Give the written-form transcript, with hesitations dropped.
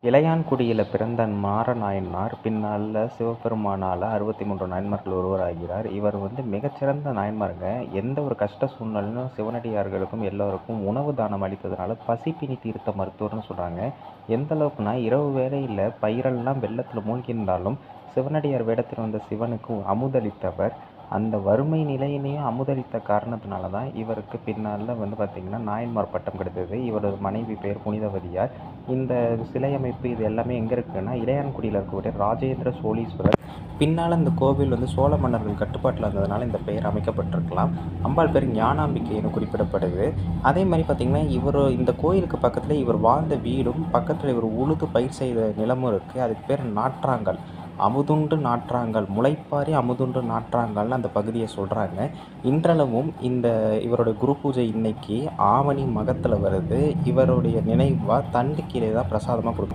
இளையான்குடியில பிறந்த மாறநாயனார் பின்னால சிவபெருமானால 63 நாயன்மார்கள் ஒருவராகிறார். இவர் மிகச்சிறந்த நாயன்மாருங்க. எந்த ஒரு கஷ்ட சூழ்நிலையிலும் சிவனடியார்களுக்கும் எல்லோருக்கும் உணவு தானம் அளித்ததுனால பசிப்பினி தீர்த்த மருத்துவர்னு சொல்றாங்க. எந்த அளவுக்குன்னா, இரவு வேளையில பயிரெல்லாம் வெள்ளத்துல மூழ்கியிருந்தாலும் சிவனடியார் வேடத்தில் வந்த சிவனுக்கு அமுதளித்தவர். அந்த வறுமை நிலையினையும் அமுதளித்த காரணத்தினால தான் இவருக்கு பின்னால பார்த்தீங்கன்னா நாயன்மார் பட்டம் கிடைத்தது. இவரது மனைவி பெயர் புனிதவதியார். இந்த சிலை அமைப்பு இது எல்லாமே எங்கே இருக்குன்னா, இளையான்குடியில் இருக்கக்கூடிய ராஜேந்திர சோழீஸ்வரர். பின்னால் இந்த கோவில் சோழ மன்னர்கள் கட்டுப்பாட்டில் இருந்ததுனால இந்த பெயர் அமைக்கப்பட்டிருக்கலாம். அம்பாள் பேர் ஞானாம்பிகைன்னு குறிப்பிடப்படுது. அதே மாதிரி பார்த்திங்கன்னா, இந்த கோயிலுக்கு பக்கத்தில் இவர் வாழ்ந்த வீடும் பக்கத்தில் இவர் உழுது பயிர் செய்த நிலமும் இருக்குது. அதுக்கு பேர் நாற்றாங்கல். அமுதுண்டு நாற்றாங்கல், முளைப்பாரி அமுதுண்டு நாற்றாங்கல்னு அந்த பகுதியை சொல்கிறாங்க. இன்றளவும் இவருடைய குரு பூஜை இன்னைக்கு ஆவணி மகத்தில் வருது. இவருடைய நினைவாக தண்டு கீழே தான் பிரசாதமாக கொடுக்கும்.